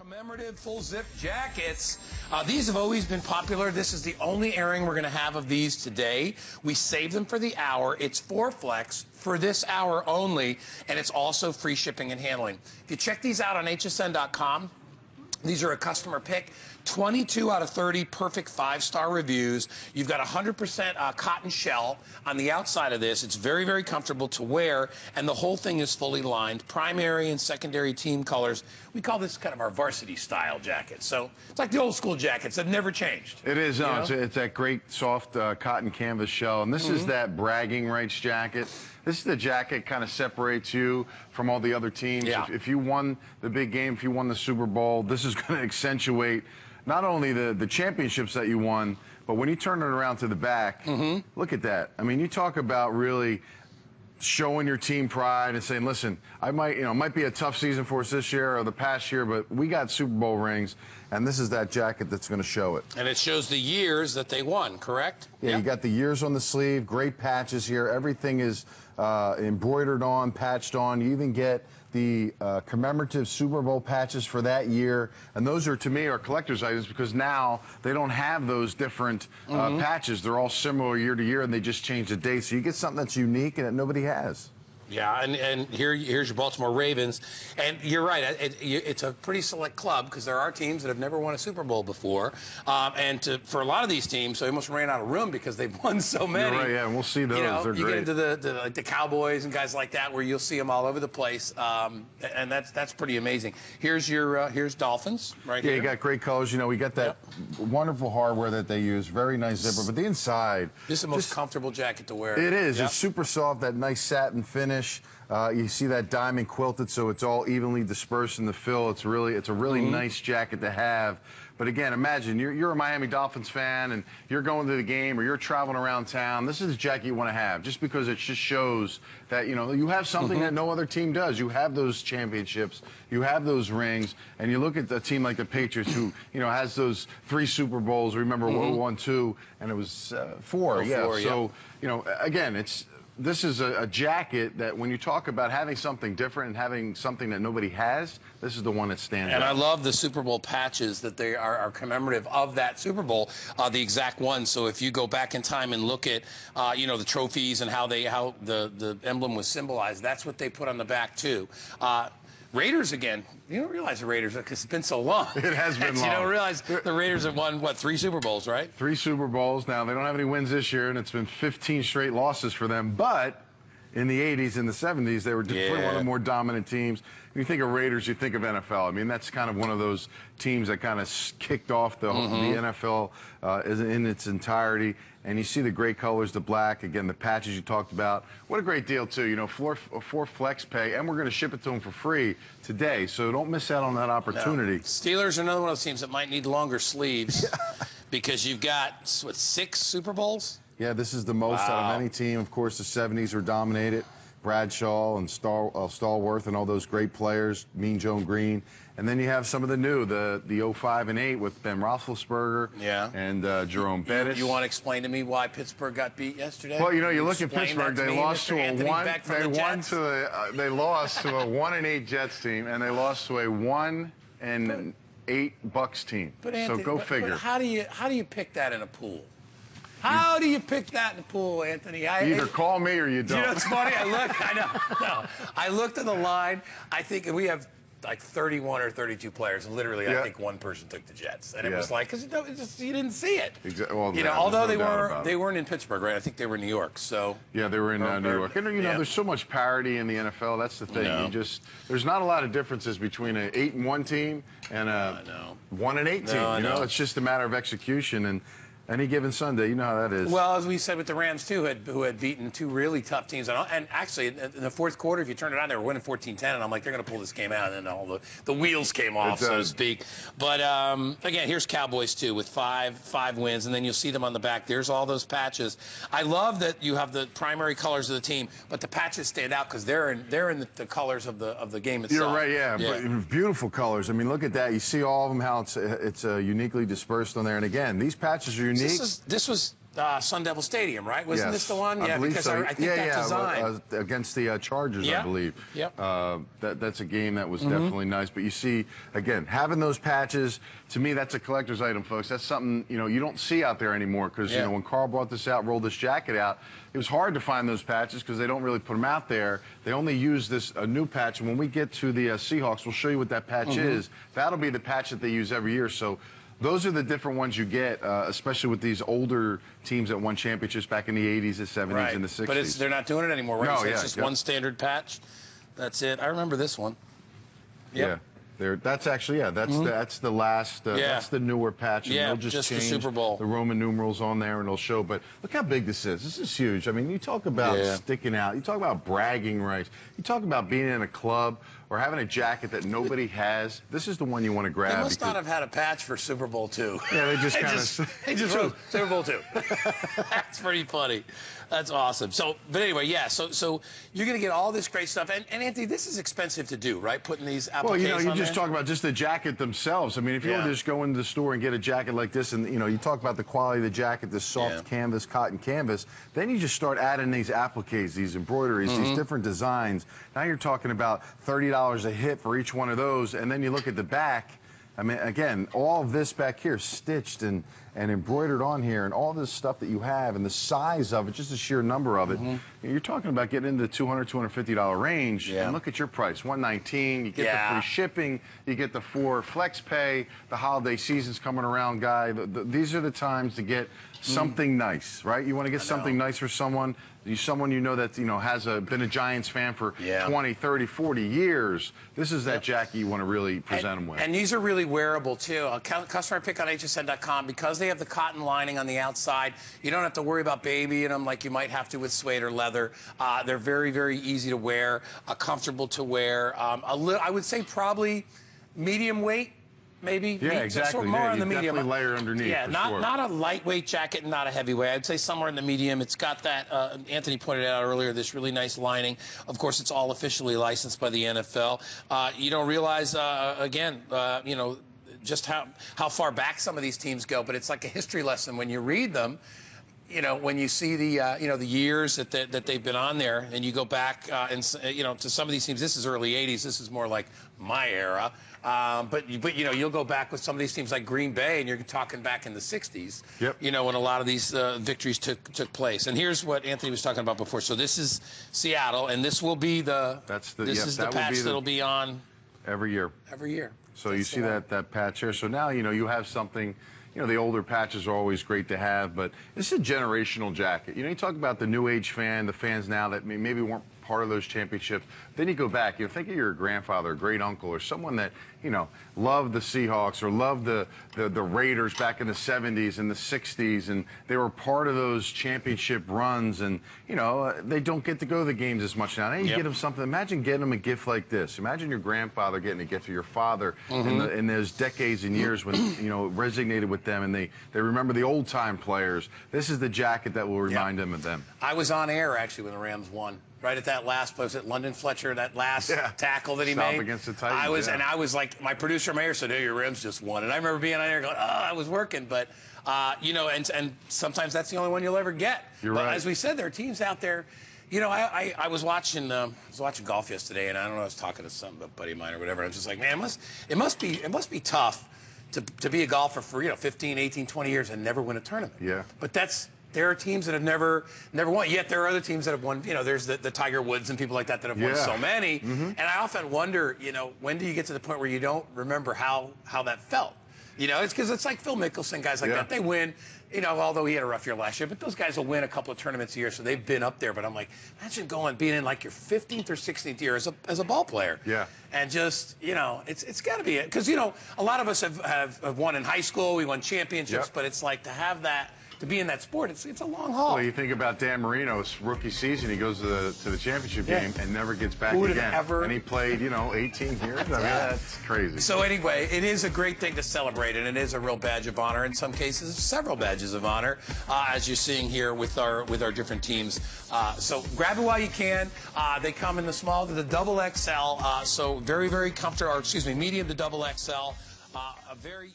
Commemorative FullZip jackets. These have always been popular. This is the only airing we're going to have of these today. We saved them for the hour. It's 4 flex for this hour only, and it's also free shipping and handling. If you check these out on hsn.com, these are a customer pick. 22 out of 30 perfect 5-star reviews. You've got 100% cotton shell on the outside of this. It's very, very comfortable to wear, and the whole thing is fully lined. Primary and secondary team colors. We call this kind of our varsity style jacket. So it's like the old school jackets that never changed. It is. It's that great soft cotton canvas shell, and this is that bragging rights jacket. This is the jacket kind of separates you from all the other teams. Yeah. If you won the big game, if you won the Super Bowl, this is going to accentuate not only the championships that you won, but when you turn it around to the back, look at that. I mean, you talk about really showing your team pride and saying, listen, it might be a tough season for us this year or the past year, but we got Super Bowl rings, and this is that jacket that's going to show it. And it shows the years that they won, correct? Yeah, You got the years on the sleeve, great patches here. Everything is embroidered on, patched on. You even get the commemorative Super Bowl patches for that year, and those are, to me, are collector's items because now they don't have those different patches. They're all similar year to year, and they just change the date. So you get something that's unique and that nobody has. Yeah, and here's your Baltimore Ravens. And you're right, it's a pretty select club because there are teams that have never won a Super Bowl before. For a lot of these teams, they almost ran out of room because they've won so many. You're right, yeah, and we'll see those. They're you great. get into like the Cowboys and guys like that where you'll see them all over the place. And that's pretty amazing. Here's Dolphins right here. Yeah, you got great colors. We got that wonderful hardware that they use. Very nice zipper. But the inside. This is the most comfortable jacket to wear. It is. Yep. It's super soft, that nice satin finish. You see that diamond quilted, so it's all evenly dispersed in the fill. It's a really nice jacket to have. But again, imagine you're a Miami Dolphins fan and you're going to the game or you're traveling around town. This is the jacket you want to have just because it just shows that you have something that no other team does. You have those championships, you have those rings, and you look at a team like the Patriots who has those 3 Super Bowls. Remember, we won 2, and it was 4. So again, this is a jacket that when you talk about having something different and having something that nobody has, this is the one that stands out. And I love the Super Bowl patches that they are commemorative of that Super Bowl, the exact ones. So if you go back in time and look at, the trophies and how the emblem was symbolized, that's what they put on the back too. Raiders again. You don't realize the Raiders because it's been so long. It has been long. You don't realize the Raiders have won, what, 3 Super Bowls, right? 3 Super Bowls. Now, they don't have any wins this year, and it's been 15 straight losses for them. But in the 80s and the 70s, they were definitely one of the more dominant teams. When you think of Raiders, you think of NFL. I mean, that's kind of one of those teams that kind of kicked off the NFL in its entirety. And you see the great colors, the black, again, the patches you talked about. What a great deal, too. 4 flex pay, and we're going to ship it to them for free today. So don't miss out on that opportunity. No. Steelers are another one of those teams that might need longer sleeves because you've got, what, 6 Super Bowls? Yeah, this is the most out of any team. Of course, the 70s were dominated. Bradshaw and Stallworth and all those great players, Mean Joe Green. And then you have some of the new, the 05 and 8 with Ben Roethlisberger and Jerome Bettis. You want to explain to me why Pittsburgh got beat yesterday? Well, you look at Pittsburgh, they lost to a 1-8 Jets team, and they lost to a 1-8 Bucks team. But Anthony, so go figure. But how do you pick that in a pool? How do you pick that in the pool, Anthony? Either call me or you don't. You know, it's funny. I looked at the line. I think we have like 31 or 32 players, and literally, I think one person took the Jets, and it was like, because you didn't see it. Exactly. Well, although they weren't in Pittsburgh, right? I think they were in New York. So yeah, they were in New York. And there's so much parity in the NFL. That's the thing. There's not a lot of differences between an 8-1 team and a 1-8 team. It's just a matter of execution and. Any given Sunday, you know how that is. Well, as we said with the Rams, too, who had beaten 2 really tough teams. And actually, in the 4th quarter, if you turn it on, they were winning 14-10. And I'm like, they're going to pull this game out. And then all the wheels came off, so to speak. But, again, here's Cowboys, too, with 5 wins. And then you'll see them on the back. There's all those patches. I love that you have the primary colors of the team, but the patches stand out because they're in the colors of the game itself. You're right, yeah. But beautiful colors. I mean, look at that. You see all of them, how it's uniquely dispersed on there. And, again, these patches are unique. This was Sun Devil Stadium, right? Wasn't this the one? I believe because so. I think that design. Against the Chargers, I believe. Yep. That's a game that was definitely nice. But you see, again, having those patches, to me, that's a collector's item, folks. That's something, you don't see out there anymore because, when Carl brought this out, rolled this jacket out, it was hard to find those patches because they don't really put them out there. They only use a new patch. And when we get to the Seahawks, we'll show you what that patch is. That'll be the patch that they use every year. So those are the different ones you get, especially with these older teams that won championships back in the 80s, the 70s, and the 60s. But they're not doing it anymore, right? No, so it's just one standard patch. That's it. I remember this one. Yep. Yeah. That's actually, that's the last, that's the newer patch. And they'll just change the Super Bowl. The Roman numerals on there and it'll show. But look how big this is. This is huge. I mean, you talk about sticking out. You talk about bragging rights. You talk about being in a club or having a jacket that nobody has. This is the one you want to grab. They must not have had a patch for Super Bowl II. Yeah, they just they just wrote Super Bowl II. That's pretty funny. That's awesome. So, but anyway, so you're going to get all this great stuff. And Anthony, this is expensive to do, right? Putting these applications Well, you just talk about just the jacket themselves. I mean, if you were to just go into the store and get a jacket like this and, you talk about the quality of the jacket, this soft canvas, cotton canvas, then you just start adding these appliques, these embroideries, these different designs. Now you're talking about $30 a hit for each one of those. And then you look at the back. I mean, again, all of this back here stitched and embroidered on here and all this stuff that you have and the size of it, just the sheer number of it. You're talking about getting into the $200, $250 range. And look at your price, $119. You get the free shipping. You get the 4 flex pay. The holiday season's coming around, Guy. These are the times to get something nice, right? You want to get something nice for someone. Someone that has been a Giants fan for 20, 30, 40 years. This is that jacket you want to really present them with. And these are really wearable too. A customer pick on hsn.com, because they have the cotton lining on the outside. You don't have to worry about babying them like you might have to with suede or leather. They're very, very easy to wear, comfortable to wear. I would say probably medium weight. Maybe. Yeah, exactly. Sort of more on the medium. Definitely layer underneath. Yeah, not a lightweight jacket and not a heavyweight. I'd say somewhere in the medium. It's got that, Anthony pointed out earlier, this really nice lining. Of course, it's all officially licensed by the NFL. You don't realize, again, just how far back some of these teams go, but it's like a history lesson when you read them. When you see the the years that they've been on there, and you go back and to some of these teams. This is early '80s. This is more like my era. But you'll go back with some of these teams like Green Bay, and you're talking back in the '60s. Yep. When a lot of these victories took place. And here's what Anthony was talking about before. So this is Seattle, and this will be the patch that'll be on every year. Every year. So you see that patch here. So now you have something. The older patches are always great to have, but this is a generational jacket. You talk about the new age fan, the fans now that maybe weren't part of those championships. Then you go back, think of your grandfather, great uncle, or someone that, loved the Seahawks or loved the Raiders back in the 70s and the 60s, and they were part of those championship runs, and, they don't get to go to the games as much now. Now you get them something. Imagine getting them a gift like this. Imagine your grandfather getting a gift of your father in those decades and years when, it resonated with them, and they remember the old-time players. This is the jacket that will remind them of them. I was on air, actually, when the Rams won. Right at that last, was it London Fletcher, that last tackle that he made? Against the Titans. And I was like, my producer Mayor said, "Hey, your Rams just won." And I remember being on air going, "Oh, I was working," but and sometimes that's the only one you'll ever get. You're but right. As we said, there are teams out there. I was watching golf yesterday, and I don't know, I was talking to a buddy of mine or whatever. I was just like, man, it must be tough to be a golfer for 15, 18, 20 years and never win a tournament. Yeah. But there are teams that have never won. Yet there are other teams that have won. There's the Tiger Woods and people like that have won so many. And I often wonder, when do you get to the point where you don't remember how that felt? It's because it's like Phil Mickelson, guys like that. They win. Although he had a rough year last year, but those guys will win a couple of tournaments a year, so they've been up there. But I'm like, imagine being in like your 15th or 16th year as a ball player. Yeah. And just, it's got to be it. Because, a lot of us have won in high school. We won championships, but it's like to have that. To be in that sport, it's a long haul. Well, you think about Dan Marino's rookie season. He goes to the championship game and never gets back again. And he played, 18 years. I mean, that's crazy. So anyway, it is a great thing to celebrate, and it is a real badge of honor. In some cases, several badges of honor, as you're seeing here with our different teams. So grab it while you can. They come in the small to the double XL. So very, very comfortable, or excuse me, medium to double XL. A very